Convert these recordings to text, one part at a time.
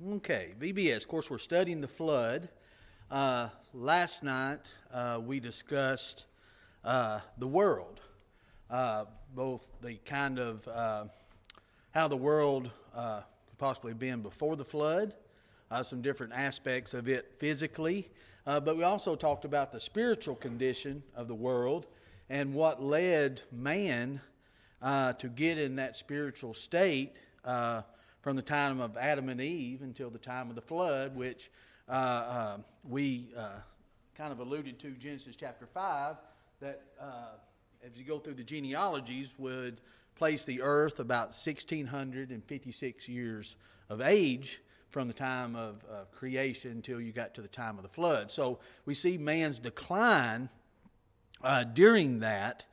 Okay, VBS. Of course, we're studying the flood. Last night we discussed the world, both the kind of how the world could possibly been before the flood, some different aspects of it physically, but we also talked about the spiritual condition of the world and what led man to get in that spiritual state from the time of Adam and Eve until the time of the flood, which we kind of alluded to Genesis chapter 5, that as you go through the genealogies would place the earth about 1,656 years of age from the time of creation until you got to the time of the flood. So we see man's decline during that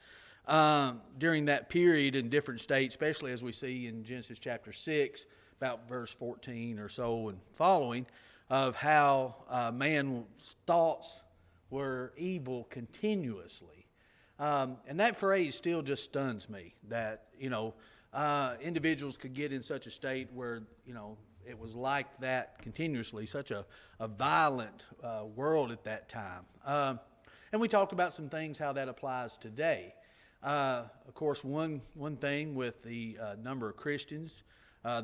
period in different states, especially as we see in Genesis chapter 6, about verse 14 or so and following, of how man's thoughts were evil continuously. And that phrase still just stuns me, that, individuals could get in such a state where, it was like that continuously, such a violent world at that time. And we talked about some things, how that applies today. Of course, one thing with the number of Christians,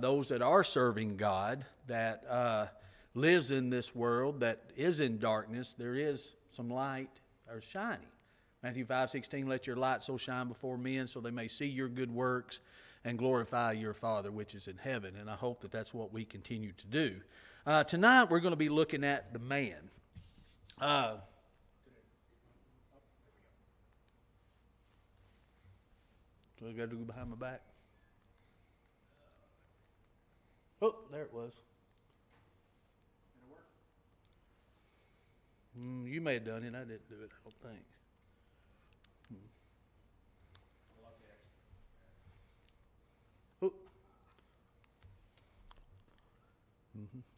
those that are serving God, that lives in this world, that is in darkness, there is some light or shining. Matthew 5:16, let your light so shine before men so they may see your good works and glorify your Father which is in heaven. And I hope that that's what we continue to do. Tonight we're going to be looking at the man. So I got to go behind my back. Oh, there it was. Did it work? You may have done it. I didn't do it, I don't think. Oh.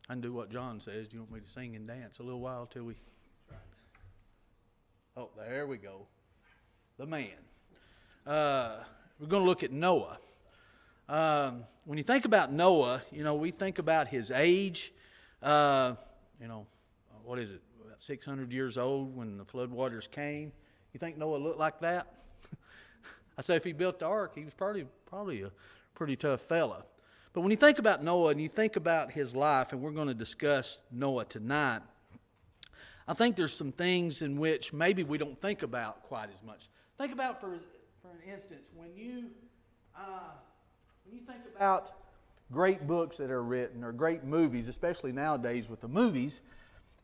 I can do what John says. Do you want me to sing and dance a little while till we... Oh, there we go. The man. We're going to look at Noah. When you think about Noah, we think about his age. What is it? About 600 years old when the floodwaters came. You think Noah looked like that? I say if he built the ark, he was probably a pretty tough fella. But when you think about Noah and you think about his life, and we're going to discuss Noah tonight, I think there's some things in which maybe we don't think about quite as much. Think about, for an instance, when you think about great books that are written or great movies, especially nowadays with the movies,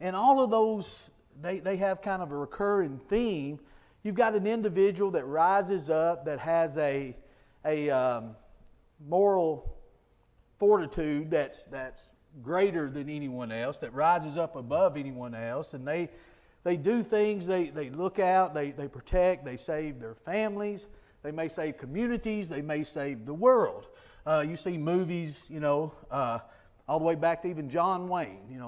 and all of those, they have kind of a recurring theme. You've got an individual that rises up that has a moral fortitude that's greater than anyone else, that rises up above anyone else, and they do things, they look out, they protect, they save their families, they may save communities, they may save the world. You see movies, all the way back to even John Wayne,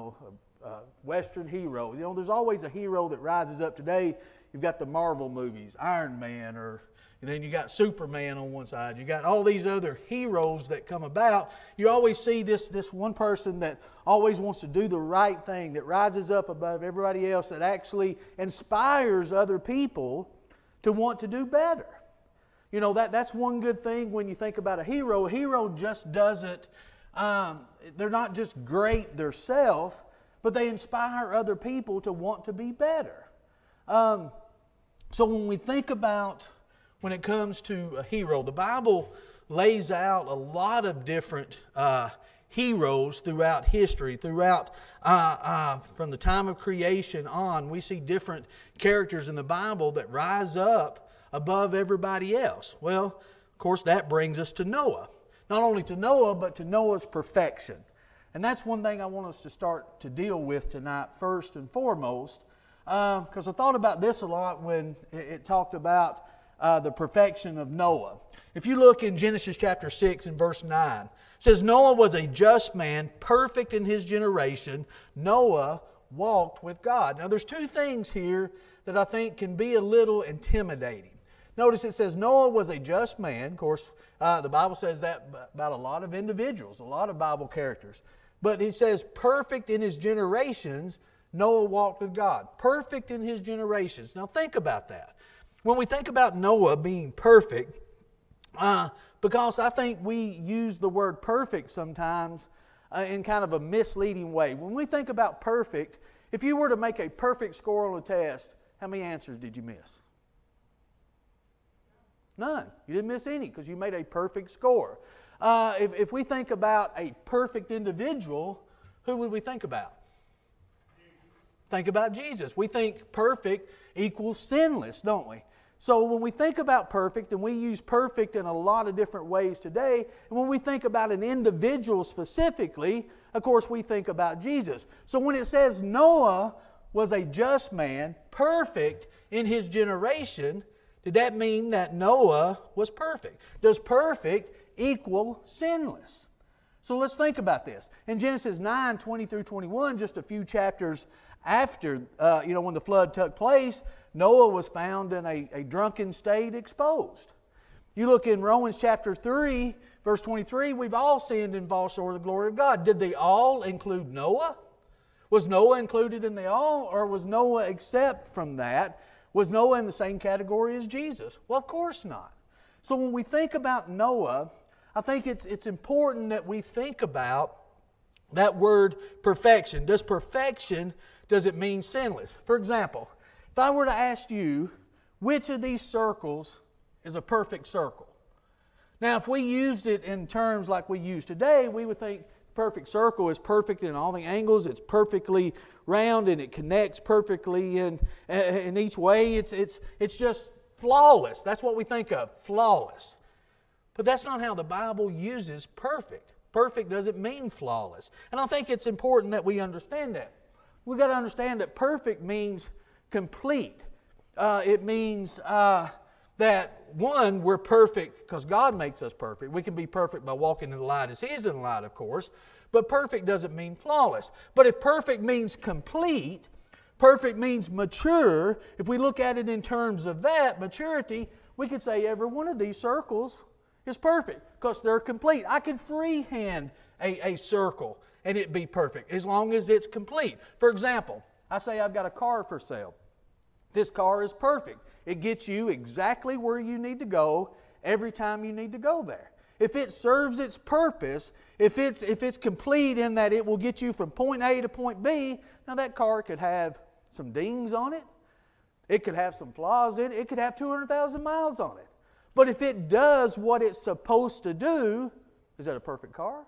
Western hero. There's always a hero that rises up. Today, you've got the Marvel movies, Iron Man, and then you got Superman on one side. You got all these other heroes that come about. You always see this one person that always wants to do the right thing, that rises up above everybody else, that actually inspires other people to want to do better. That's one good thing when you think about a hero. A hero just doesn't, they're not just great themselves, but they inspire other people to want to be better. So when we think about, when it comes to a hero, the Bible lays out a lot of different heroes throughout history, from the time of creation on. We see different characters in the Bible that rise up above everybody else. Well, of course, that brings us to Noah. Not only to Noah, but to Noah's perfection. And that's one thing I want us to start to deal with tonight, first and foremost, because I thought about this a lot when it talked about the perfection of Noah. If you look in Genesis chapter 6 and verse 9, it says, Noah was a just man, perfect in his generation. Noah walked with God. Now, there's two things here that I think can be a little intimidating. Notice it says Noah was a just man. Of course, the Bible says that about a lot of individuals, a lot of Bible characters. But he says, perfect in his generations, Noah walked with God. Perfect in his generations. Now think about that. When we think about Noah being perfect, because I think we use the word perfect sometimes in kind of a misleading way. When we think about perfect, if you were to make a perfect score on a test, how many answers did you miss? None. You didn't miss any because you made a perfect score. If we think about a perfect individual, who would we think about? Think about Jesus. We think perfect equals sinless, don't we? So when we think about perfect, and we use perfect in a lot of different ways today, and when we think about an individual specifically, of course we think about Jesus. So when it says Noah was a just man, perfect in his generation, did that mean that Noah was perfect? Does perfect equal sinless? So let's think about this. In Genesis 9, 20 through 21, just a few chapters after, when the flood took place, Noah was found in a drunken state exposed. You look in Romans chapter 3, verse 23, we've all sinned and fall short of the glory of God. Did they all include Noah? Was Noah included in the all, or was Noah exempt from that? Was Noah in the same category as Jesus? Well, of course not. So when we think about Noah, I think it's important that we think about that word perfection. Does it mean sinless? For example, if I were to ask you, which of these circles is a perfect circle? Now, if we used it in terms like we use today, we would think perfect circle is perfect in all the angles. It's perfectly round and it connects perfectly in each way. It's just flawless. That's what we think of, flawless. But that's not how the Bible uses perfect. Perfect doesn't mean flawless. And I think it's important that we understand that. We've got to understand that perfect means complete. It means that, one, we're perfect because God makes us perfect. We can be perfect by walking in the light as He's in the light, of course. But perfect doesn't mean flawless. But if perfect means complete, perfect means mature, if we look at it in terms of that, maturity, we could say every one of these circles is perfect because they're complete. I could freehand a circle and it be perfect as long as it's complete. For example, I say I've got a car for sale. This car is perfect. It gets you exactly where you need to go every time you need to go there. If it serves its purpose, if it's complete in that it will get you from point A to point B, now that car could have some dings on it. It could have some flaws in it. It could have 200,000 miles on it. But if it does what it's supposed to do, is that a perfect car?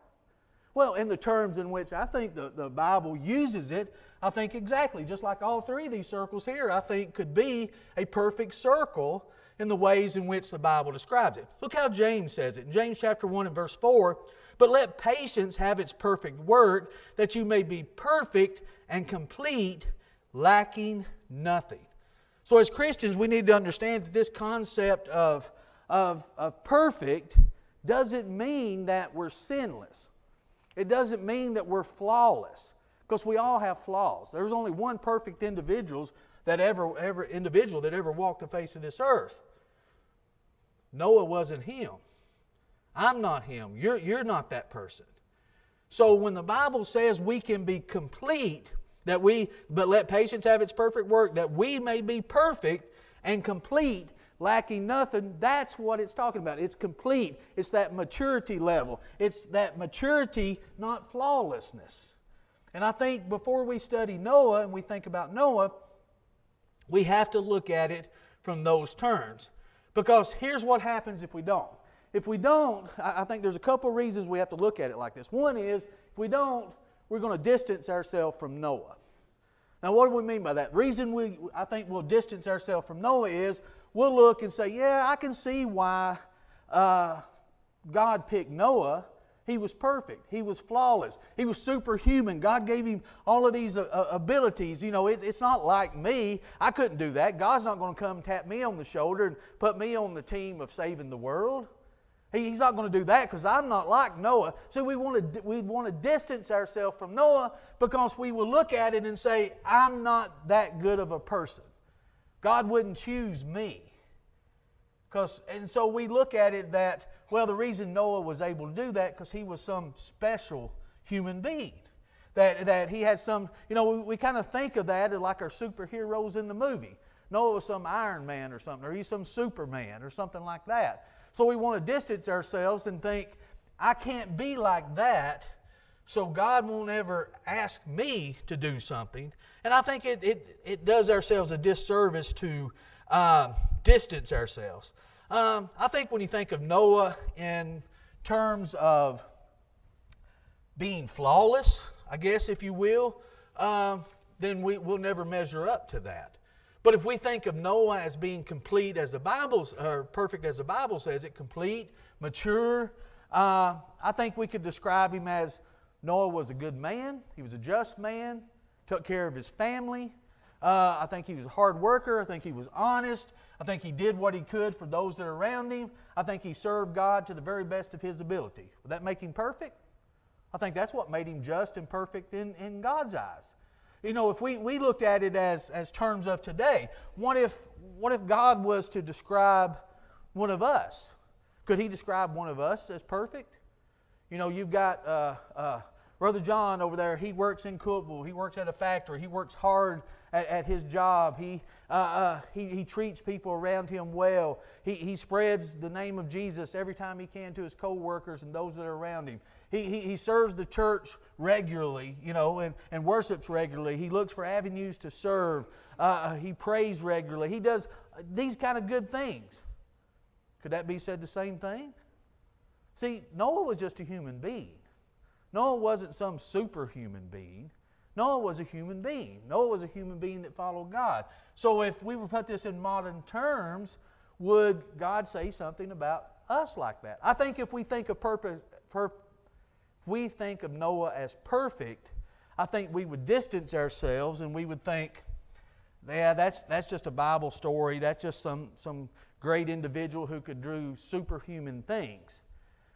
Well, in the terms in which I think the Bible uses it, I think exactly, just like all three of these circles here, I think could be a perfect circle in the ways in which the Bible describes it. Look how James says it. In James chapter 1 and verse 4, but let patience have its perfect work, that you may be perfect and complete, lacking nothing. So as Christians, we need to understand that this concept of perfect doesn't mean that we're sinless. It doesn't mean that we're flawless, because we all have flaws. There's only one perfect individual that ever walked the face of this earth. Noah wasn't him. I'm not him. You're not that person. So when the Bible says we can be complete, but let patience have its perfect work, that we may be perfect and complete, lacking nothing, that's what it's talking about. It's complete. It's that maturity level. It's that maturity, not flawlessness. And I think before we study Noah and we think about Noah, we have to look at it from those terms. Because here's what happens if we don't. If we don't, I think there's a couple reasons we have to look at it like this. One is, if we don't, we're going to distance ourselves from Noah. Now, what do we mean by that? The reason I think we'll distance ourselves from Noah is we'll look and say, yeah, I can see why God picked Noah. He was perfect. He was flawless. He was superhuman. God gave him all of these abilities. You know, it's not like me. I couldn't do that. God's not going to come and tap me on the shoulder and put me on the team of saving the world. He's not going to do that because I'm not like Noah. So we want to distance ourselves from Noah because we will look at it and say, I'm not that good of a person. God wouldn't choose me. And so we look at it that, well, the reason Noah was able to do that because he was some special human being. That he had some, we kind of think of that as like our superheroes in the movie. Noah was some Iron Man or something, or he's some Superman or something like that. So we want to distance ourselves and think, I can't be like that, so God won't ever ask me to do something. And I think it does ourselves a disservice to distance ourselves. I think when you think of Noah in terms of being flawless, I guess, if you will, then we'll never measure up to that. But if we think of Noah as being complete as the Bible's, or perfect as the Bible says it, complete, mature, I think we could describe him as Noah was a good man. He was a just man, took care of his family. I think he was a hard worker. I think he was honest. I think he did what he could for those that are around him. I think he served God to the very best of his ability. Would that make him perfect? I think that's what made him just and perfect in God's eyes. If we looked at it as terms of today, what if God was to describe one of us? Could he describe one of us as perfect? You've got Brother John over there. He works in Cookeville. He works at a factory. He works hard at his job. He treats people around him well. He spreads the name of Jesus every time he can to his co-workers and those that are around him. He serves the church regularly, and worships regularly. He looks for avenues to serve. He prays regularly. He does these kind of good things. Could that be said the same thing? See, Noah was just a human being. Noah wasn't some superhuman being. Noah was a human being. Noah was a human being that followed God. So if we would put this in modern terms, would God say something about us like that? I think if we think of Noah as perfect, I think we would distance ourselves and we would think, yeah, that's just a Bible story. That's just some great individual who could do superhuman things.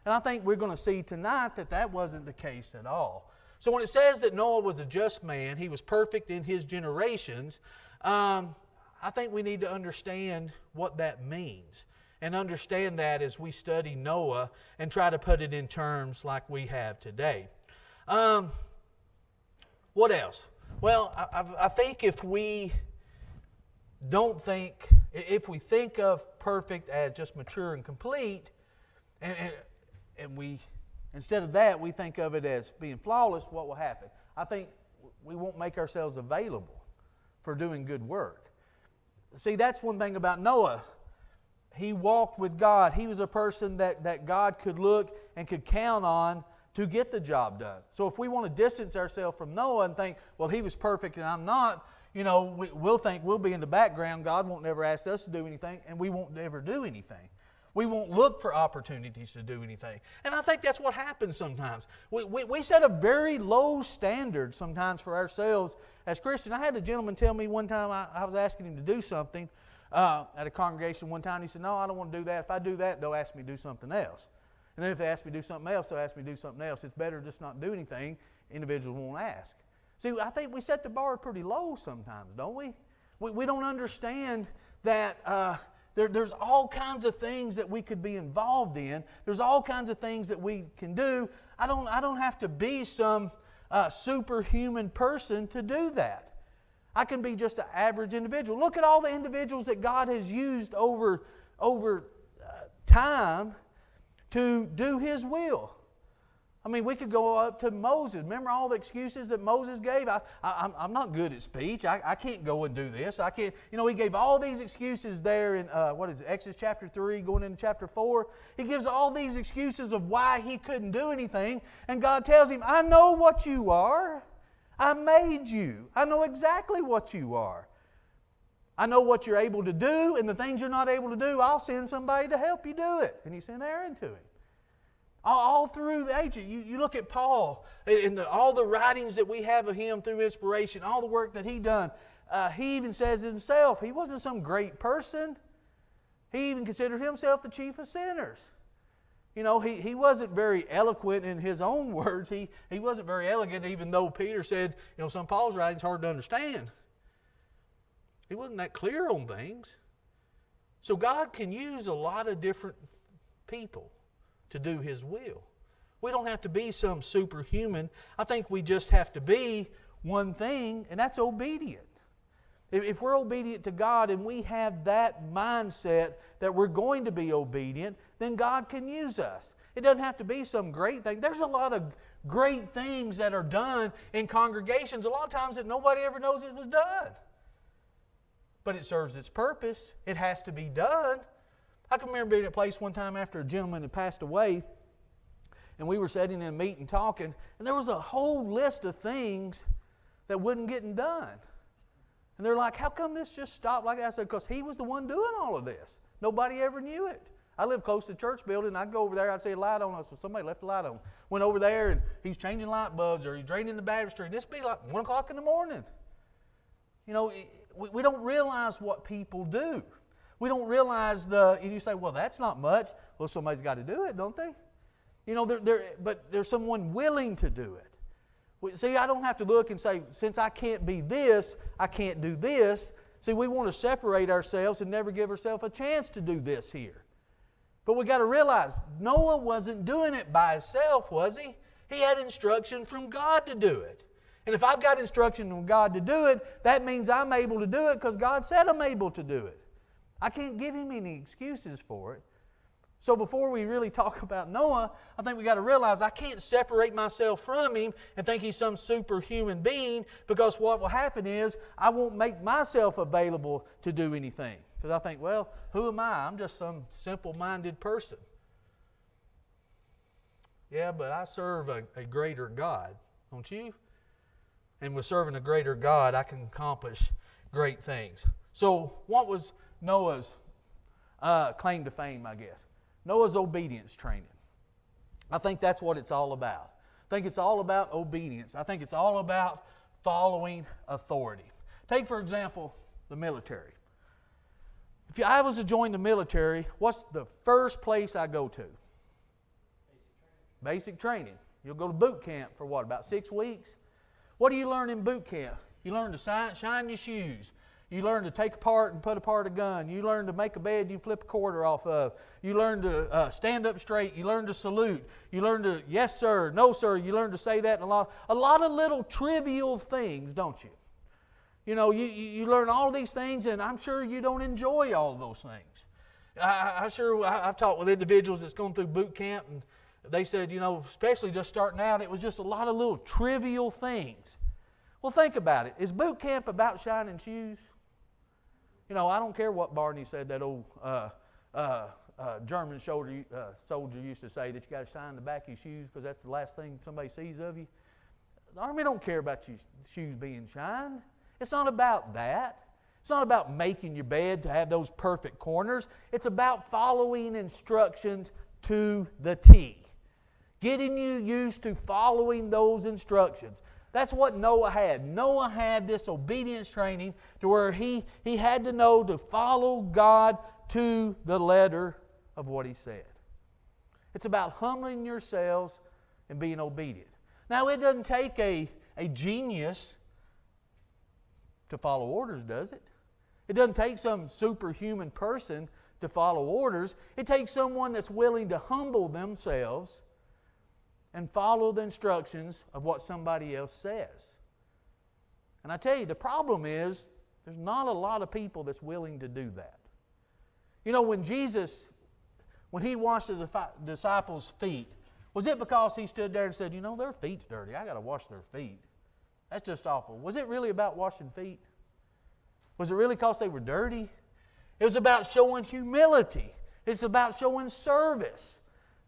And I think we're going to see tonight that wasn't the case at all. So when it says that Noah was a just man, he was perfect in his generations, I think we need to understand what that means. And understand that as we study Noah and try to put it in terms like we have today. What else? Well, I think if we think of perfect as just mature and complete, and we, instead of that, we think of it as being flawless, what will happen? I think we won't make ourselves available for doing good work. See, that's one thing about Noah. He walked with God. He was a person that God could look and could count on to get the job done. So if we want to distance ourselves from Noah and think, well, he was perfect and I'm not, we'll think we'll be in the background. God won't never ask us to do anything, and we won't ever do anything. We won't look for opportunities to do anything. And I think that's what happens sometimes. We set a very low standard sometimes for ourselves as Christians. I had a gentleman tell me one time, I was asking him to do something at a congregation one time. He said, no, I don't want to do that. If I do that, they'll ask me to do something else. And then if they ask me to do something else, they'll ask me to do something else. It's better just not do anything. Individuals won't ask. See, I think we set the bar pretty low sometimes, don't we? We don't understand that there's all kinds of things that we could be involved in. There's all kinds of things that we can do. I don't have to be some superhuman person to do that. I can be just an average individual. Look at all the individuals that God has used over time to do His will. I mean, we could go up to Moses. Remember all the excuses that Moses gave? I'm not good at speech. I can't go and do this. I can't. He gave all these excuses there in, Exodus chapter 3, going into chapter 4. He gives all these excuses of why he couldn't do anything. And God tells him, I know what you are. I made you. I know exactly what you are. I know what you're able to do, and the things you're not able to do, I'll send somebody to help you do it. And He sent Aaron to him. All through the ages. You look at Paul, and all the writings that we have of him through inspiration, all the work that he done. He even says himself, he wasn't some great person. He even considered himself the chief of sinners. He wasn't very eloquent in his own words. He wasn't very elegant, even though Peter said, some of Paul's writing's hard to understand. He wasn't that clear on things. So God can use a lot of different people to do His will. We don't have to be some superhuman. I think we just have to be one thing, and that's obedient. If we're obedient to God and we have that mindset that we're going to be obedient, then God can use us. It doesn't have to be some great thing. There's a lot of great things that are done in congregations a lot of times that nobody ever knows it was done. But it serves its purpose. It has to be done. I can remember being at a place one time after a gentleman had passed away, and we were sitting in a meeting talking, and there was a whole list of things that wasn't getting done. And they're like, how come this just stopped like that? I said, because he was the one doing all of this. Nobody ever knew it. I live close to the church building. I'd go over there. I'd see a light on. So somebody left a light on. Went over there, and he's changing light bulbs, or he's draining the baptistry. This be like 1 o'clock in the morning. You know, we don't realize what people do. We don't realize and you say, well, that's not much. Well, somebody's got to do it, don't they? You know, but there's someone willing to do it. See, I don't have to look and say, since I can't be this, I can't do this. See, we want to separate ourselves and never give ourselves a chance to do this here. But we got to realize, Noah wasn't doing it by himself, was he? He had instruction from God to do it. And if I've got instruction from God to do it, that means I'm able to do it because God said I'm able to do it. I can't give him any excuses for it. So before we really talk about Noah, I think we got to realize I can't separate myself from him and think he's some superhuman being, because what will happen is I won't make myself available to do anything. Because I think, well, who am I? I'm just some simple-minded person. Yeah, but I serve a greater God, don't you? And with serving a greater God, I can accomplish great things. So what was Noah's claim to fame, I guess? Noah's obedience training. I think that's what it's all about. I think it's all about obedience. I think it's all about following authority. Take, for example, the military. If I was to join the military, what's the first place I go to? Basic training. You'll go to boot camp for what, about 6 weeks? What do you learn in boot camp? You learn to shine your shoes. You learn to take apart and put apart a gun. You learn to make a bed you flip a quarter off of. You learn to stand up straight. You learn to salute. You learn to, yes sir, no sir. You learn to say that and a lot of little trivial things, don't you? You know, you learn all these things, and I'm sure you don't enjoy all those things. I've talked with individuals that's gone through boot camp, and they said, you know, especially just starting out, it was just a lot of little trivial things. Well, think about it. Is boot camp about shining shoes? You know, I don't care what Barney said, that old German soldier used to say, that you got to shine the back of your shoes because that's the last thing somebody sees of you. The Army don't care about your shoes being shined. It's not about that. It's not about making your bed to have those perfect corners. It's about following instructions to the T. Getting you used to following those instructions. That's what Noah had. Noah had this obedience training to where he had to know to follow God to the letter of what he said. It's about humbling yourselves and being obedient. Now, it doesn't take a genius to follow orders, does it? It doesn't take some superhuman person to follow orders. It takes someone that's willing to humble themselves and follow the instructions of what somebody else says. And I tell you, the problem is there's not a lot of people that's willing to do that. You know, when he washed the disciples' feet, was it because he stood there and said, you know, their feet's dirty, I got to wash their feet? That's just awful. Was it really about washing feet? Was it really because they were dirty? It was about showing humility. It's about showing service.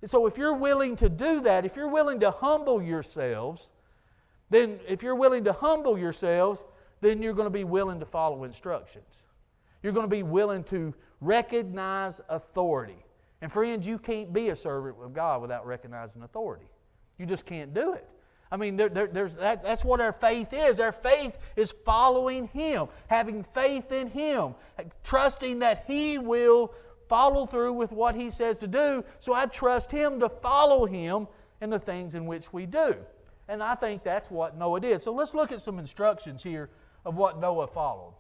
And so if you're willing to do that, if you're willing to humble yourselves, then you're going to be willing to follow instructions. You're going to be willing to recognize authority. And friends, you can't be a servant of God without recognizing authority. You just can't do it. I mean, that's what our faith is. Our faith is following Him, having faith in Him, trusting that He will follow through with what He says to do. So I trust Him to follow Him in the things in which we do. And I think that's what Noah did. So let's look at some instructions here of what Noah followed.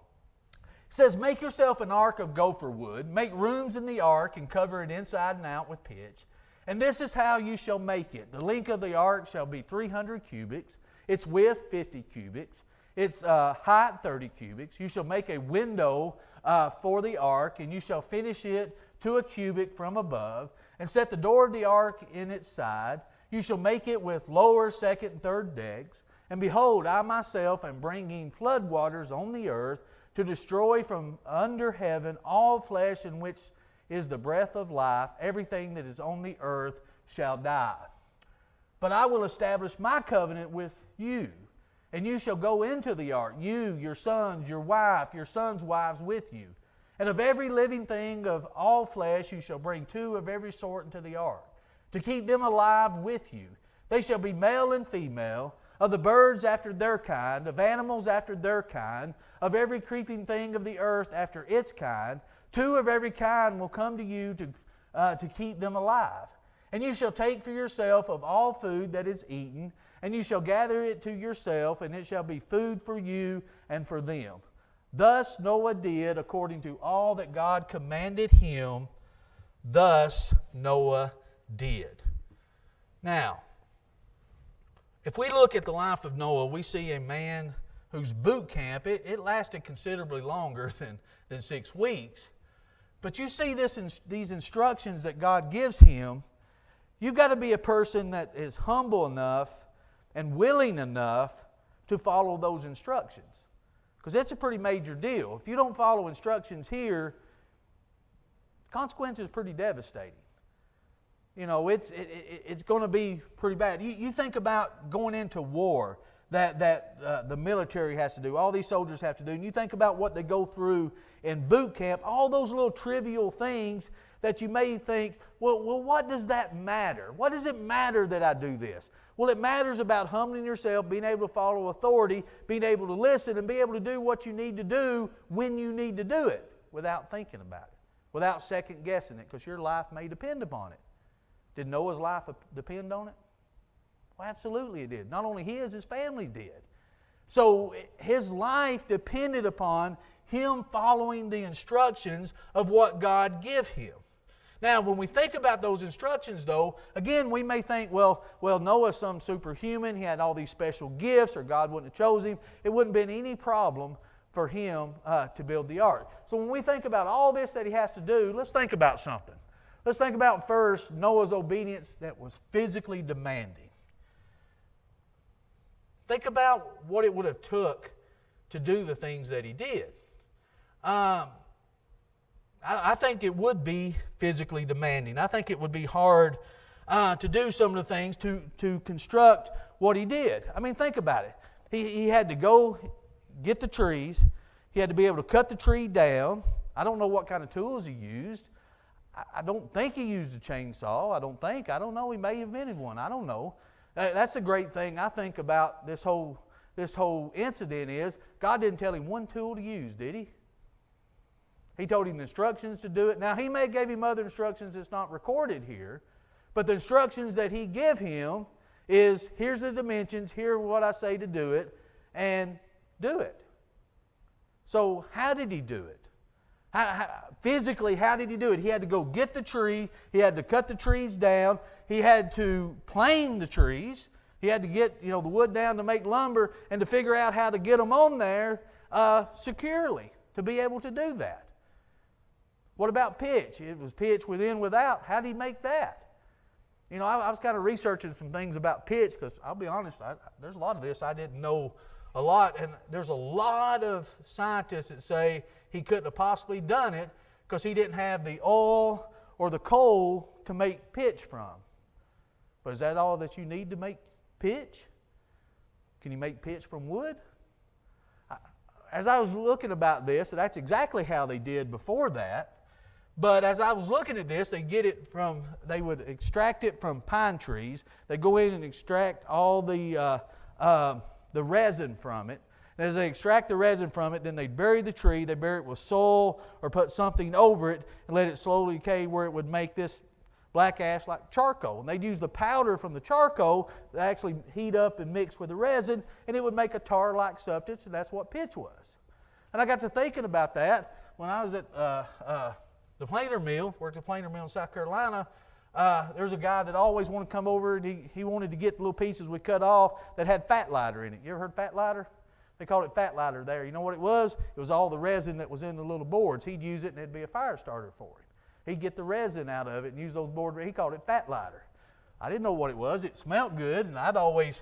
It says, make yourself an ark of gopher wood, make rooms in the ark and cover it inside and out with pitch. And this is how you shall make it. The length of the ark shall be 300 cubits, its width 50 cubits, its height 30 cubits. You shall make a window for the ark, and you shall finish it to a cubit from above, and set the door of the ark in its side. You shall make it with lower, second, and third decks. And behold, I myself am bringing flood waters on the earth to destroy from under heaven all flesh in which is the breath of life. Everything that is on the earth shall die. But I will establish my covenant with you, and you shall go into the ark, you, your sons, your wife, your sons' wives with you. And of every living thing of all flesh you shall bring 2 of every sort into the ark, to keep them alive with you. They shall be male and female, of the birds after their kind, of animals after their kind, of every creeping thing of the earth after its kind. 2 of every kind will come to you to keep them alive. And you shall take for yourself of all food that is eaten, and you shall gather it to yourself, and it shall be food for you and for them. Thus Noah did according to all that God commanded him. Thus Noah did. Now, if we look at the life of Noah, we see a man whose boot camp, it lasted considerably longer than 6 weeks. But you see these instructions that God gives him. You've got to be a person that is humble enough and willing enough to follow those instructions. Because that's a pretty major deal. If you don't follow instructions here, consequences are pretty devastating. You know, it's going to be pretty bad. You think about going into war that the military has to do, all these soldiers have to do, and you think about what they go through in boot camp, all those little trivial things that you may think, well, what does that matter? What does it matter that I do this? Well, it matters about humbling yourself, being able to follow authority, being able to listen, and be able to do what you need to do when you need to do it without thinking about it, without second guessing it, because your life may depend upon it. Did Noah's life depend on it? Well, absolutely it did. Not only his family did. So his life depended upon him following the instructions of what God gave him. Now, when we think about those instructions, though, again, we may think, well, Noah's some superhuman. He had all these special gifts, or God wouldn't have chosen him. It wouldn't have been any problem for him to build the ark. So when we think about all this that he has to do, let's think about something. Let's think about first Noah's obedience that was physically demanding. Think about what it would have took to do the things that he did. I think it would be physically demanding. I think it would be hard to do some of the things to construct what he did. I mean, think about it. He had to go get the trees. He had to be able to cut the tree down. I don't know what kind of tools he used. I don't think he used a chainsaw. I don't know. He may have invented one. I don't know. That's the great thing I think about this whole incident is God didn't tell him one tool to use, did he? He told him the instructions to do it. Now, he may have gave him other instructions that's not recorded here, but the instructions that he gave him is, here's the dimensions, here's what I say to do it, and do it. So, how did he do it? Physically, how did he do it? He had to go get the tree. He had to cut the trees down. He had to plane the trees. He had to get the wood down to make lumber and to figure out how to get them on there securely to be able to do that. What about pitch? It was pitch within, without. How did he make that? I was kind of researching some things about pitch because I'll be honest, there's a lot of this I didn't know a lot, and there's a lot of scientists that say he couldn't have possibly done it because he didn't have the oil or the coal to make pitch from. But is that all that you need to make pitch? Can you make pitch from wood? As I was looking about this, that's exactly how they did before that. But as I was looking at this, they would extract it from pine trees. They go in and extract all the resin from it. And as they extract the resin from it, then they bury the tree. They bury it with soil or put something over it and let it slowly decay where it would make this black ash like charcoal. And they'd use the powder from the charcoal to actually heat up and mix with the resin, and it would make a tar-like substance, and that's what pitch was. And I got to thinking about that when I was at the planer mill, worked at the planer mill in South Carolina. There's a guy that always wanted to come over, and he wanted to get the little pieces we cut off that had fat lighter in it. You ever heard fat lighter? They called it fat lighter there. You know what it was? It was all the resin that was in the little boards. He'd use it, and it'd be a fire starter for him. He'd get the resin out of it and use those boards. He called it fat lighter. I didn't know what it was. It smelled good, and I'd always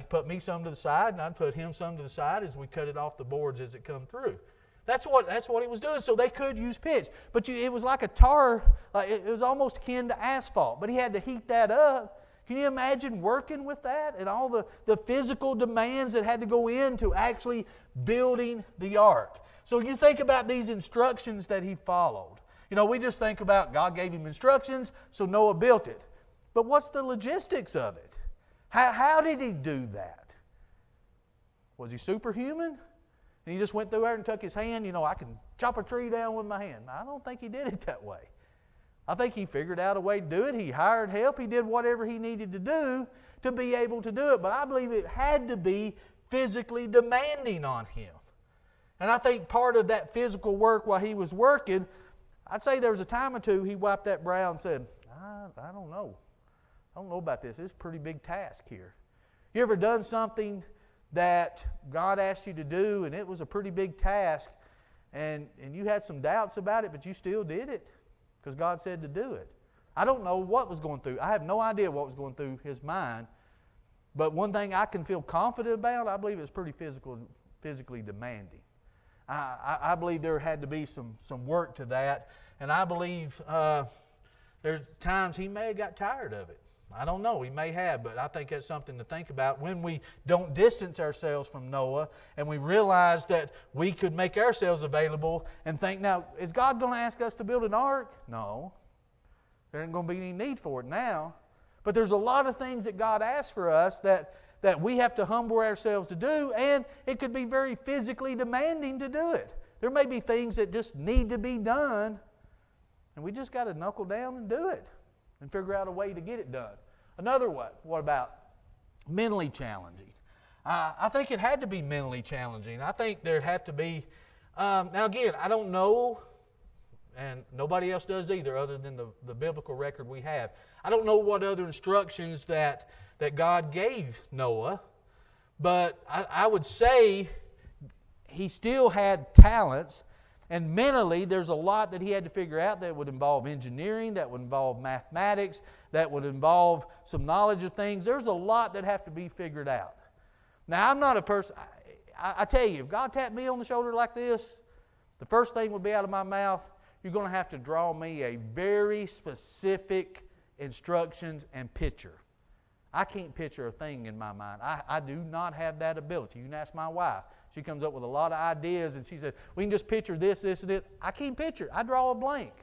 put me some to the side, and I'd put him some to the side as we cut it off the boards as it come through. That's what he was doing, so they could use pitch. But it was like a tar, it was almost akin to asphalt, but he had to heat that up. Can you imagine working with that and all the physical demands that had to go into actually building the ark? So you think about these instructions that he followed. You know, we just think about God gave him instructions, so Noah built it. But what's the logistics of it? How did he do that? Was he superhuman? And he just went through there and took his hand, I can chop a tree down with my hand. I don't think he did it that way. I think he figured out a way to do it. He hired help. He did whatever he needed to do to be able to do it. But I believe it had to be physically demanding on him. And I think part of that physical work while he was working, I'd say there was a time or two he wiped that brow and said, I don't know. I don't know about this. It's a pretty big task here. You ever done something that God asked you to do and it was a pretty big task and you had some doubts about it, but you still did it because God said to do it? I don't know what was going through. I have no idea what was going through his mind. But one thing I can feel confident about, I believe it was pretty physically demanding. I believe there had to be some work to that. And I believe there's times he may have got tired of it. I don't know. He may have, but I think that's something to think about when we don't distance ourselves from Noah and we realize that we could make ourselves available and think, now, is God going to ask us to build an ark? No. There ain't going to be any need for it now. But there's a lot of things that God asks for us that we have to humble ourselves to do, and it could be very physically demanding to do it. There may be things that just need to be done, and we just got to knuckle down and do it and figure out a way to get it done. Another what about mentally challenging? I think it had to be mentally challenging. I think there'd have to be, now again, I don't know, and nobody else does either other than the biblical record we have. I don't know what other instructions that God gave Noah, but I would say he still had talents, and mentally there's a lot that he had to figure out that would involve engineering, that would involve mathematics, that would involve some knowledge of things. There's a lot that have to be figured out. Now, I'm not a person, I tell you, if God tapped me on the shoulder like this, the first thing would be out of my mouth, you're going to have to draw me a very specific instructions and picture. I can't picture a thing in my mind. I do not have that ability. You can ask my wife. She comes up with a lot of ideas and she says, we can just picture this, this, and this. I can't picture. I draw a blank.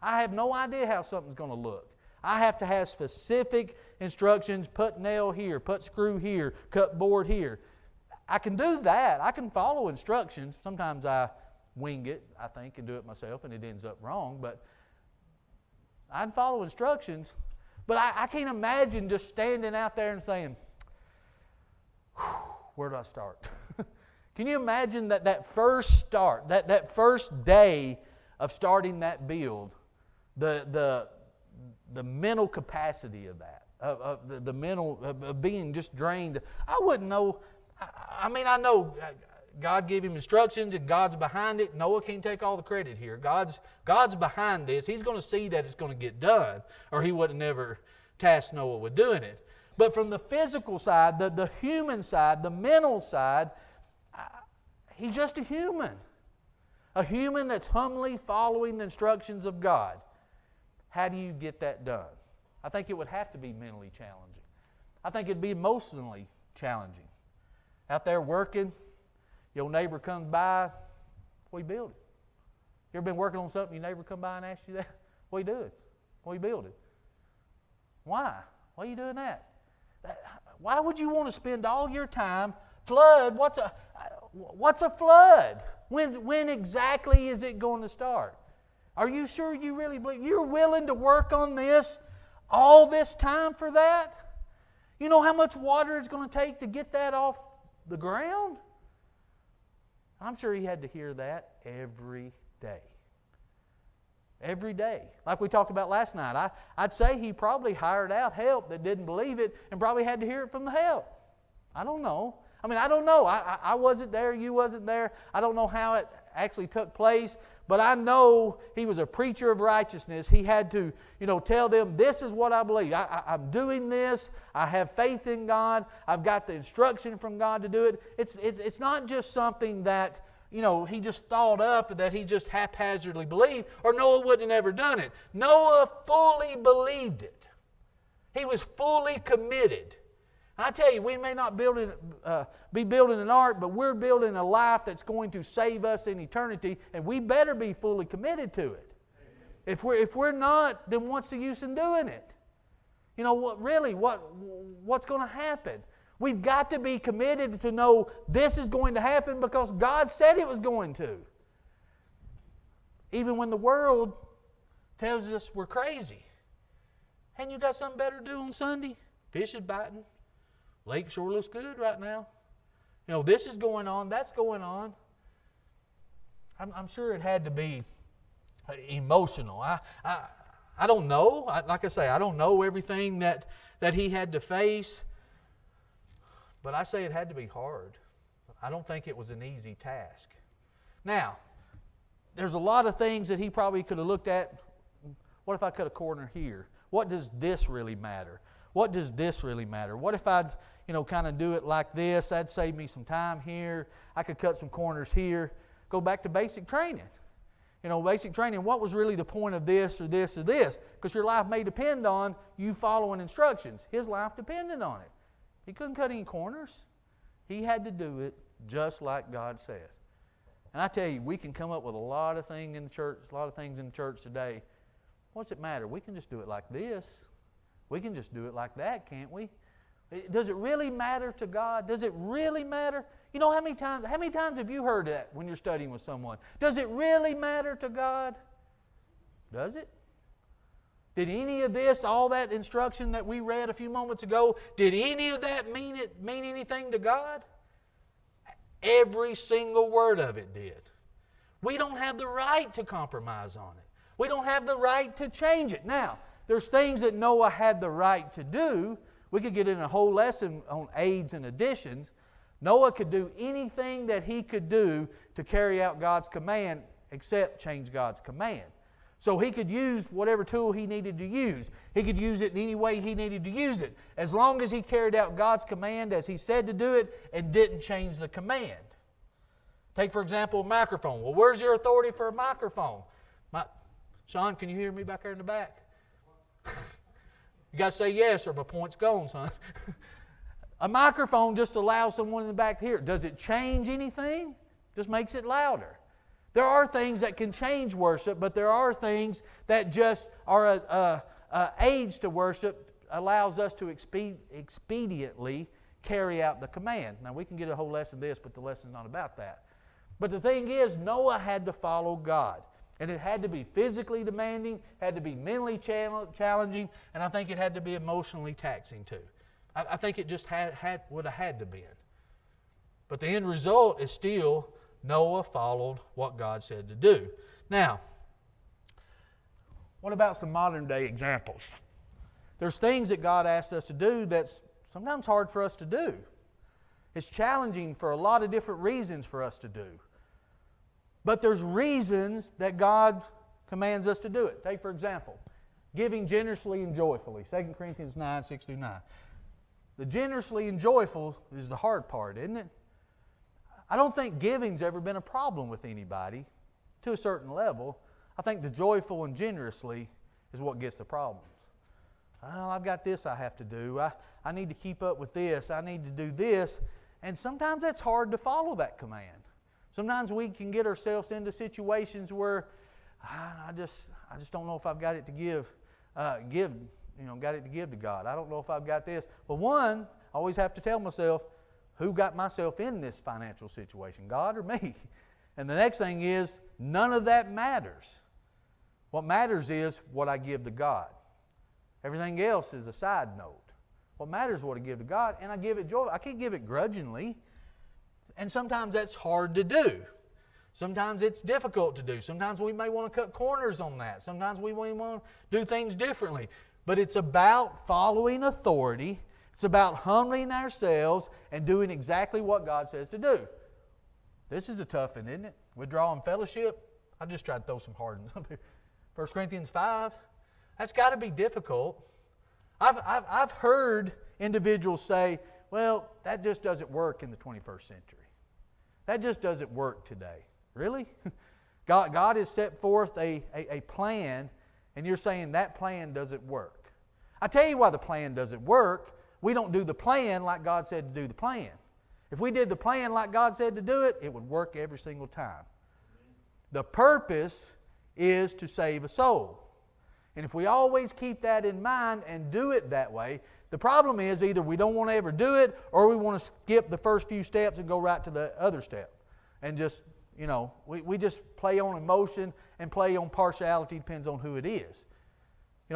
I have no idea how something's going to look. I have to have specific instructions, put nail here, put screw here, cut board here. I can do that. I can follow instructions. Sometimes I wing it, I think, and do it myself, and it ends up wrong. But I'd follow instructions. But I can't imagine just standing out there and saying, where do I start? Can you imagine that first start, that first day of starting that build, the mental capacity of that, of the mental, of being just drained? I wouldn't know. I mean, I know God gave him instructions and God's behind it. Noah can't take all the credit here. God's behind this. He's going to see that it's going to get done, or he would have never tasked Noah with doing it. But from the physical side, the human side, the mental side, he's just a human. A human that's humbly following the instructions of God. How do you get that done? I think it would have to be mentally challenging. I think it'd be emotionally challenging. Out there working, your neighbor comes by, what are you building? You ever been working on something, your neighbor come by and ask you that? What are you doing? What are you building? Why? Why are you doing that? Why would you want to spend all your time, flood, what's a flood? When exactly is it going to start? Are you sure you really believe you're willing to work on this all this time for that? You know how much water it's going to take to get that off the ground? I'm sure he had to hear that every day. Every day. Like we talked about last night, I'd say he probably hired out help that didn't believe it and probably had to hear it from the help. I don't know. I don't know. I wasn't there. You wasn't there. I don't know how it actually took place. But I know he was a preacher of righteousness. He had to, tell them, this is what I believe. I'm doing this. I have faith in God. I've got the instruction from God to do it. It's not just something that, he just thought up, that he just haphazardly believed, or Noah wouldn't have ever done it. Noah fully believed it. He was fully committed. I tell you, we may not be building an ark, but we're building a life that's going to save us in eternity, and we better be fully committed to it. Amen. If we're not, then what's the use in doing it? What's going to happen? We've got to be committed to know this is going to happen because God said it was going to. Even when the world tells us we're crazy. And you got something better to do on Sunday? Fish is biting. Lake sure looks good right now. This is going on, that's going on. I'm sure it had to be emotional. I don't know. Like I say, I don't know everything that he had to face. But I say it had to be hard. I don't think it was an easy task. Now, there's a lot of things that he probably could have looked at. What if I cut a corner here? What does this really matter? What does this really matter? What if I'd, kind of do it like this? That'd save me some time here. I could cut some corners here. Go back to basic training. Basic training, what was really the point of this or this or this? Because your life may depend on you following instructions. His life depended on it. He couldn't cut any corners. He had to do it just like God said. And I tell you, we can come up with a lot of things in the church today. What's it matter? We can just do it like this. We can just do it like that, can't we? Does it really matter to God? Does it really matter? How many times have you heard that when you're studying with someone? Does it really matter to God? Does it? Did any of this, all that instruction that we read a few moments ago, did any of that mean anything to God? Every single word of it did. We don't have the right to compromise on it. We don't have the right to change it. Now, there's things that Noah had the right to do. We could get in a whole lesson on aids and additions. Noah could do anything that he could do to carry out God's command except change God's command. So he could use whatever tool he needed to use. He could use it in any way he needed to use it, as long as he carried out God's command as he said to do it and didn't change the command. Take, for example, a microphone. Well, where's your authority for a microphone? Sean, can you hear me back there in the back? You got to say yes or my point's gone, son. A microphone just allows someone in the back to hear it. Does it change anything? Just makes it louder. There are things that can change worship, but there are things that just are aids to worship, allows us to expediently carry out the command. Now, we can get a whole lesson in this, but the lesson's not about that. But the thing is, Noah had to follow God. And it had to be physically demanding, had to be mentally challenging, and I think it had to be emotionally taxing too. I think it just would have had to be. But the end result is still Noah followed what God said to do. Now, what about some modern day examples? There's things that God asks us to do that's sometimes hard for us to do. It's challenging for a lot of different reasons for us to do. But there's reasons that God commands us to do it. Take, for example, giving generously and joyfully. 2 Corinthians 9, 6-9. The generously and joyful is the hard part, isn't it? I don't think giving's ever been a problem with anybody to a certain level. I think the joyful and generously is what gets the problems. Well, I've got this I have to do. I need to keep up with this. I need to do this. And sometimes it's hard to follow that command. Sometimes we can get ourselves into situations where I just don't know if I've got it to give to God. I don't know if I've got this. Well, one, I always have to tell myself, who got myself in this financial situation, God or me? And the next thing is, none of that matters. What matters is what I give to God. Everything else is a side note. What matters is what I give to God, and I give it joy. I can't give it grudgingly. And sometimes that's hard to do. Sometimes it's difficult to do. Sometimes we may want to cut corners on that. Sometimes we may want to do things differently. But it's about following authority. It's about humbling ourselves and doing exactly what God says to do. This is a tough one, isn't it? Withdrawing fellowship. I just tried to throw some hard ones up here. 1 Corinthians 5. That's got to be difficult. I've heard individuals say, well, that just doesn't work in the 21st century. That just doesn't work today. Really? God has set forth a plan, and you're saying that plan doesn't work. I tell you why the plan doesn't work. We don't do the plan like God said to do the plan. If we did the plan like God said to do it, it would work every single time. The purpose is to save a soul. And if we always keep that in mind and do it that way, the problem is either we don't want to ever do it, or we want to skip the first few steps and go right to the other step. And just, we just play on emotion and play on partiality, depends on who it is.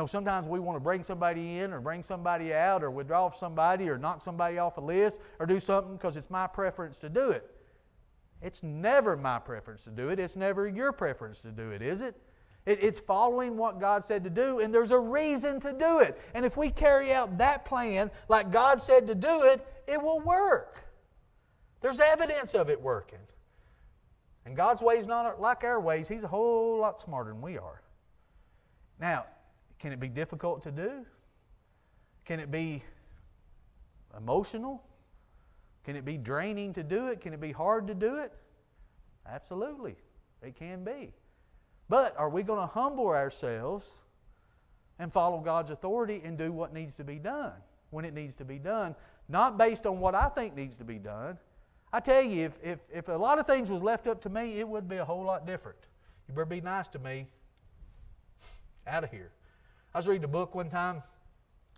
Sometimes we want to bring somebody in or bring somebody out or withdraw somebody or knock somebody off a list or do something because it's my preference to do it. It's never my preference to do it. It's never your preference to do it, is it? It's following what God said to do, and there's a reason to do it. And if we carry out that plan like God said to do it, it will work. There's evidence of it working. And God's ways not like our ways. He's a whole lot smarter than we are. Now, can it be difficult to do? Can it be emotional? Can it be draining to do it? Can it be hard to do it? Absolutely, it can be. But are we going to humble ourselves and follow God's authority and do what needs to be done when it needs to be done? Not based on what I think needs to be done. I tell you, if a lot of things was left up to me, it would be a whole lot different. You better be nice to me. Out of here. I was reading a book one time.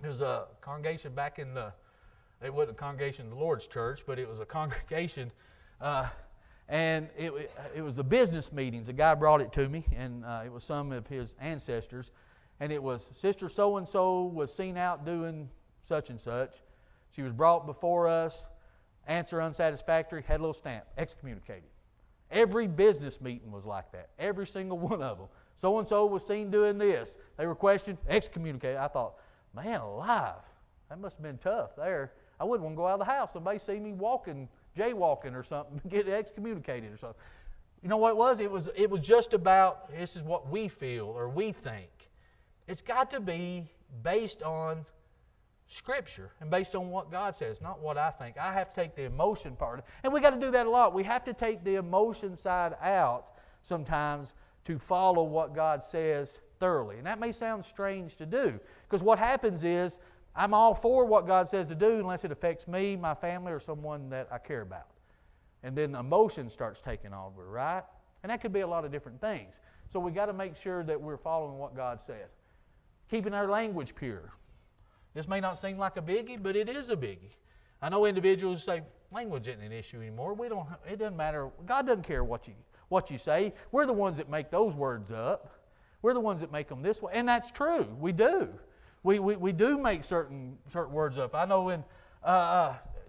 It was a congregation back in it wasn't a congregation of the Lord's church, but it was a congregation, and it was the business meetings. A guy brought it to me, and it was some of his ancestors, and it was Sister so-and-so was seen out doing such and such. She was brought before us, answer unsatisfactory, had a little stamp, excommunicated. Every business meeting was like that, every single one of them. So-and-so was seen doing this. They were questioned, excommunicated. I thought, man alive, that must have been tough there. I wouldn't want to go out of the house. Somebody see me walking, jaywalking or something, get excommunicated or something. You know what it was? It was just about, this is what we feel or we think. It's got to be based on Scripture and based on what God says, not what I think. I have to take the emotion part. And we got to do that a lot. We have to take the emotion side out sometimes to follow what God says thoroughly. And that may sound strange to do, because what happens is I'm all for what God says to do unless it affects me, my family, or someone that I care about. And then the emotion starts taking over, right? And that could be a lot of different things. So we got to make sure that we're following what God said. Keeping our language pure. This may not seem like a biggie, but it is a biggie. I know individuals say, language isn't an issue anymore. It doesn't matter. God doesn't care what you say. We're the ones that make those words up. We're the ones that make them this way. And that's true. We do. We do make certain words up. I know in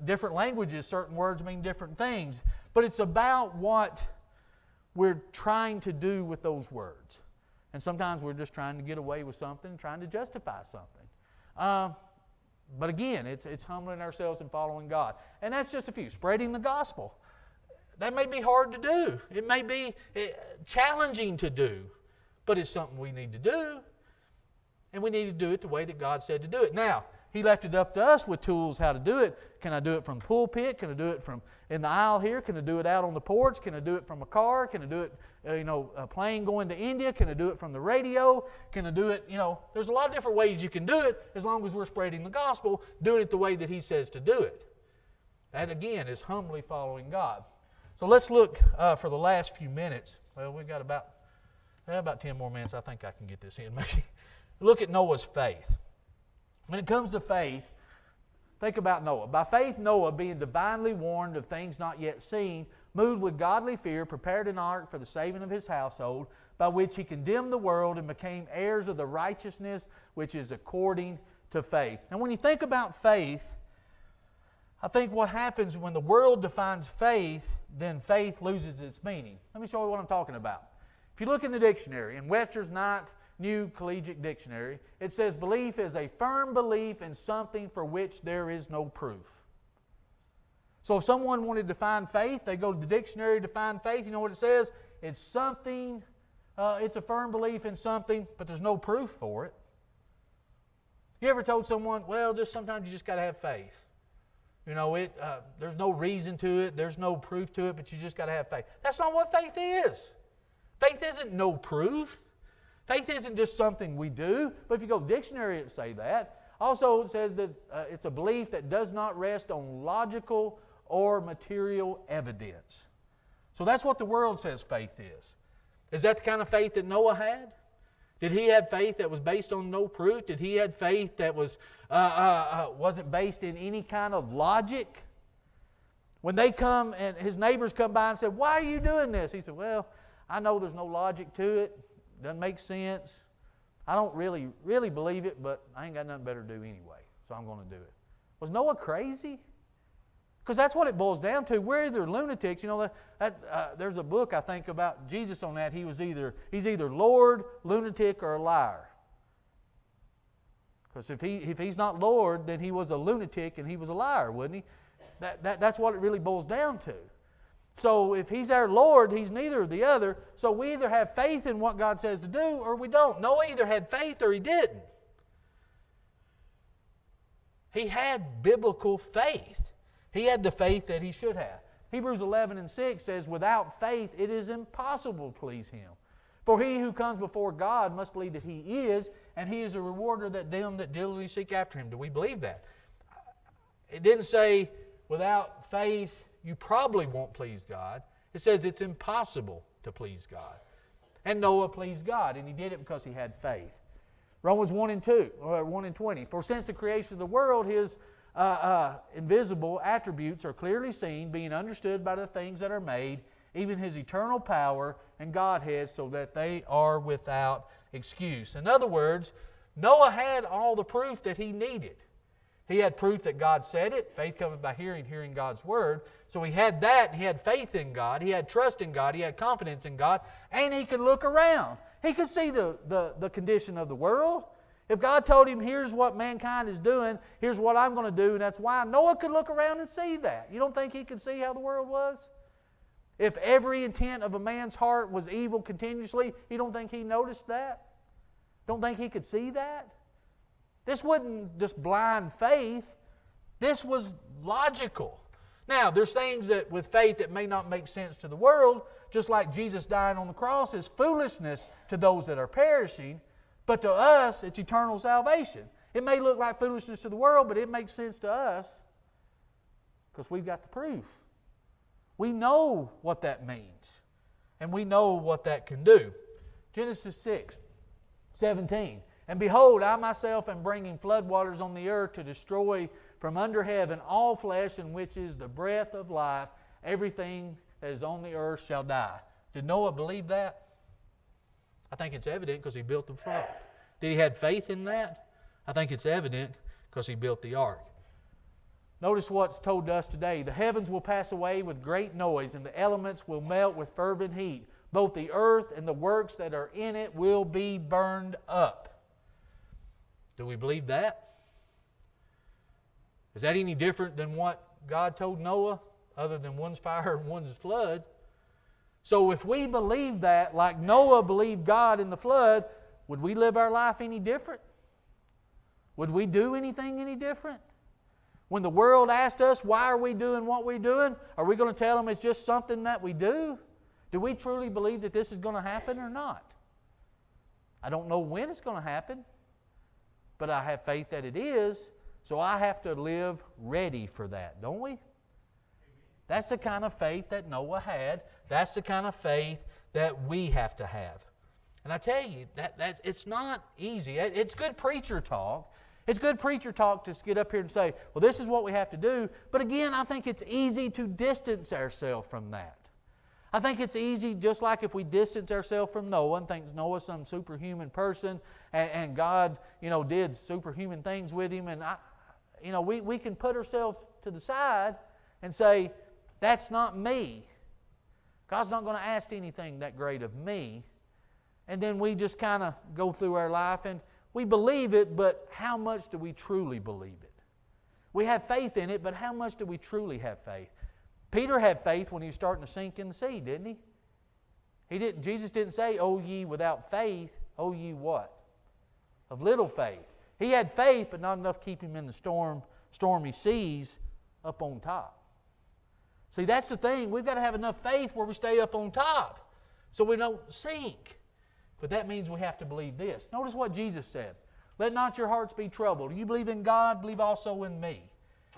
different languages, certain words mean different things. But it's about what we're trying to do with those words. And sometimes we're just trying to get away with something, trying to justify something. But again, it's humbling ourselves and following God. And that's just a few. Spreading the gospel. That may be hard to do. It may be challenging to do. But it's something we need to do. And we need to do it the way that God said to do it. Now, He left it up to us with tools how to do it. Can I do it from the pulpit? Can I do it from in the aisle here? Can I do it out on the porch? Can I do it from a car? Can I do it, a plane going to India? Can I do it from the radio? Can I do it, there's a lot of different ways you can do it as long as we're spreading the gospel, doing it the way that He says to do it. That, again, is humbly following God. So let's look for the last few minutes. Well, we've got about 10 more minutes. I think I can get this in, maybe. Look at Noah's faith. When it comes to faith, think about Noah. By faith, Noah, being divinely warned of things not yet seen, moved with godly fear, prepared an ark for the saving of his household, by which he condemned the world and became heirs of the righteousness which is according to faith. Now, when you think about faith, I think what happens when the world defines faith, then faith loses its meaning. Let me show you what I'm talking about. If you look in the dictionary, in Webster's New Collegiate Dictionary, it says belief is a firm belief in something for which there is no proof. So if someone wanted to define faith, they go to the dictionary to define faith. You know what it says? It's something, it's a firm belief in something, but there's no proof for it. You ever told someone, well, just sometimes you just got to have faith. You know, there's no reason to it, there's no proof to it, but you just got to have faith. That's not what faith is. Faith isn't no proof. Faith isn't just something we do. But if you go to the dictionary, it would say that. Also, it says that it's a belief that does not rest on logical or material evidence. So that's what the world says faith is. Is that the kind of faith that Noah had? Did he have faith that was based on no proof? Did he have faith that wasn't based in any kind of logic? When they come and his neighbors come by and said, "Why are you doing this?" He said, "Well, I know there's no logic to it. Doesn't make sense. I don't really believe it, but I ain't got nothing better to do anyway, so I'm going to do it." Was Noah crazy? Because that's what it boils down to. We're either lunatics. You know, there's a book, I think, about Jesus on that. He's either Lord, lunatic, or a liar. Because if he's not Lord, then he was a lunatic and he was a liar, wouldn't he? That's what it really boils down to. So if he's our Lord, he's neither or the other. So we either have faith in what God says to do or we don't. Noah either had faith or he didn't. He had biblical faith. He had the faith that he should have. Hebrews 11:6 says, "Without faith it is impossible to please Him. For he who comes before God must believe that He is, and He is a rewarder that them that diligently seek after Him." Do we believe that? It didn't say, without faith you probably won't please God. It says it's impossible to please God. And Noah pleased God, and he did it because he had faith. Romans 1:20. "For since the creation of the world, His invisible attributes are clearly seen, being understood by the things that are made, even His eternal power and Godhead, so that they are without excuse." In other words, Noah had all the proof that he needed. He had proof that God said it. Faith cometh by hearing, hearing God's Word. So he had that, and he had faith in God. He had trust in God. He had confidence in God. And he could look around. He could see the condition of the world. If God told him, here's what mankind is doing, here's what I'm going to do, and that's why, Noah could look around and see that. You don't think he could see how the world was? If every intent of a man's heart was evil continuously, you don't think he noticed that? Don't think he could see that? This wasn't just blind faith. This was logical. Now, there's things that with faith that may not make sense to the world, just like Jesus dying on the cross is foolishness to those that are perishing. But to us, it's eternal salvation. It may look like foolishness to the world, but it makes sense to us because we've got the proof. We know what that means, and we know what that can do. Genesis 6:17. "And behold, I myself am bringing floodwaters on the earth to destroy from under heaven all flesh, in which is the breath of life. Everything that is on the earth shall die." Did Noah believe that? I think it's evident because he built the flood. Did he have faith in that? I think it's evident because he built the ark. Notice what's told to us today. "The heavens will pass away with great noise, and the elements will melt with fervent heat. Both the earth and the works that are in it will be burned up." Do we believe that? Is that any different than what God told Noah, other than one's fire and one's flood? So if we believe that, like Noah believed God in the flood, would we live our life any different? Would we do anything any different? When the world asked us, why are we doing what we're doing, are we going to tell them it's just something that we do? Do we truly believe that this is going to happen or not? I don't know when it's going to happen, but I have faith that it is, so I have to live ready for that, don't we? That's the kind of faith that Noah had. That's the kind of faith that we have to have. And I tell you, it's not easy. It's good preacher talk. It's good preacher talk to get up here and say, well, this is what we have to do. But again, I think it's easy to distance ourselves from that. I think it's easy, just like if we distance ourselves from Noah and think Noah's some superhuman person and God, did superhuman things with him. And we can put ourselves to the side and say, that's not me. God's not going to ask anything that great of me. And then we just kind of go through our life and we believe it, but how much do we truly believe it? We have faith in it, but how much do we truly have faith? Peter had faith when he was starting to sink in the sea, didn't he? Jesus didn't say, "O ye without faith, O ye what? Of little faith." He had faith, but not enough to keep him in the stormy seas up on top. See, that's the thing. We've got to have enough faith where we stay up on top so we don't sink. But that means we have to believe this. Notice what Jesus said. Let not your hearts be troubled. You believe in God, believe also in me.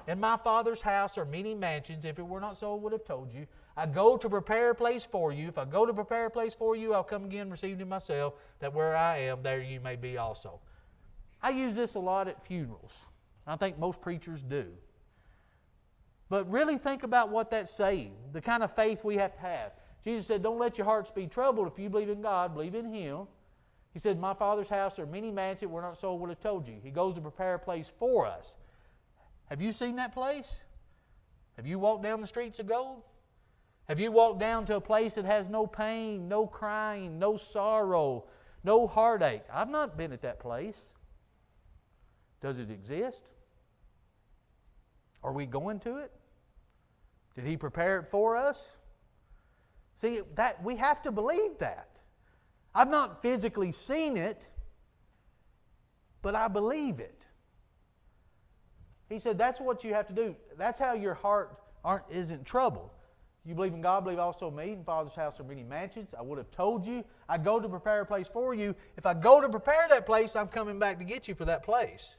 In my Father's house are many mansions. If it were not so, I would have told you. I go to prepare a place for you. If I go to prepare a place for you, I'll come again, receive you myself, that where I am, there you may be also. I use this a lot at funerals. I think most preachers do. But really think about what that's saying, the kind of faith we have to have. Jesus said, don't let your hearts be troubled. If you believe in God, believe in Him. He said, my Father's house are many mansions. If we're not so, I would have told you. He goes to prepare a place for us. Have you seen that place? Have you walked down the streets of gold? Have you walked down to a place that has no pain, no crying, no sorrow, no heartache? I've not been at that place. Does it exist? Are we going to it? Did He prepare it for us? See, that we have to believe that. I've not physically seen it, but I believe it. He said that's what you have to do. That's how your heart isn't troubled. You believe in God, believe also in me. In Father's house are many mansions. I would have told you. I go to prepare a place for you. If I go to prepare that place, I'm coming back to get you for that place.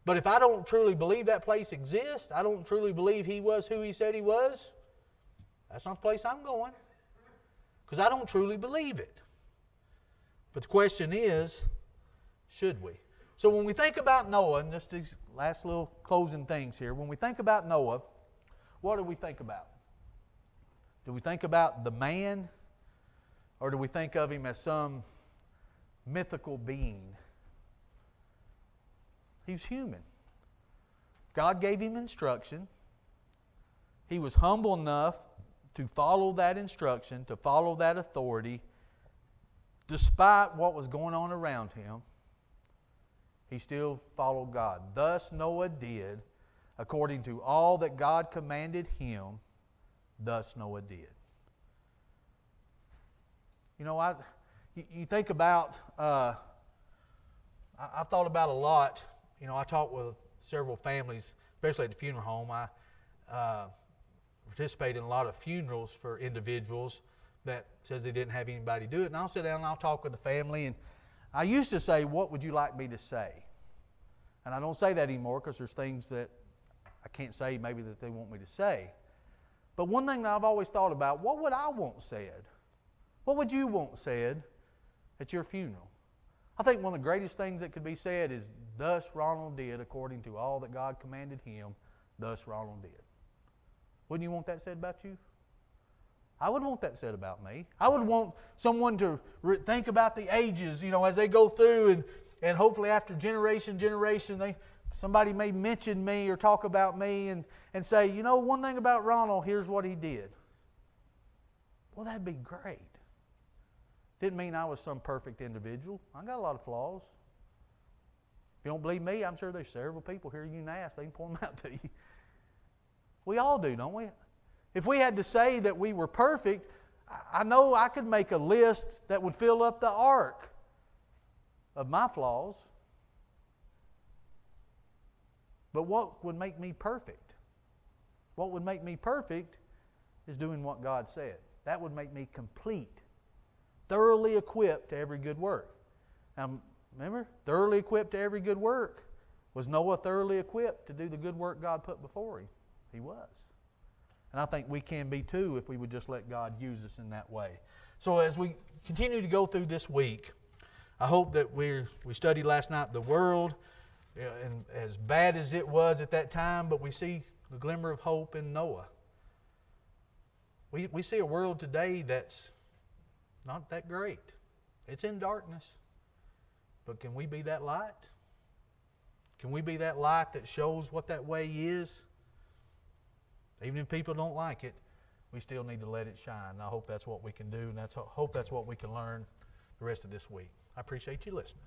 But if I don't truly believe that place exists, I don't truly believe He was who He said He was, that's not the place I'm going. Because I don't truly believe it. But the question is, should we? So when we think about Noah, and just these last little closing things here, when we think about Noah, what do we think about? Do we think about the man, or do we think of him as some mythical being? He's human. God gave him instruction. He was humble enough to follow that instruction, to follow that authority, despite what was going on around him. He still followed God. Thus Noah did according to all that God commanded him. Thus Noah did. You know, you think about, I've thought about a lot. You know, I talk with several families, especially at the funeral home. I participate in a lot of funerals for individuals that says they didn't have anybody do it. And I'll sit down and I'll talk with the family. And I used to say, what would you like me to say? And I don't say that anymore because there's things that I can't say maybe that they want me to say. But one thing that I've always thought about, what would I want said? What would you want said at your funeral? I think one of the greatest things that could be said is, thus Ronald did according to all that God commanded him, thus Ronald did. Wouldn't you want that said about you? I would want that said about me. I would want someone to think about the ages, you know, as they go through, and hopefully after generation, somebody may mention me or talk about me and say, you know, one thing about Ronald, here's what he did. Well, that'd be great. Didn't mean I was some perfect individual. I got a lot of flaws. If you don't believe me, I'm sure there's several people here you can ask. They can point them out to you. We all do, don't we? If we had to say that we were perfect, I know I could make a list that would fill up the ark of my flaws. But what would make me perfect? What would make me perfect is doing what God said. That would make me complete, thoroughly equipped to every good work. Now, remember, thoroughly equipped to every good work. Was Noah thoroughly equipped to do the good work God put before him? He was. And I think we can be too if we would just let God use us in that way. So as we continue to go through this week, I hope that we studied last night the world, and as bad as it was at that time, but we see the glimmer of hope in Noah. We see a world today that's not that great. It's in darkness. But can we be that light? Can we be that light that shows what that way is? Even if people don't like it, we still need to let it shine. And I hope that's what we can do, and hope that's what we can learn the rest of this week. I appreciate you listening.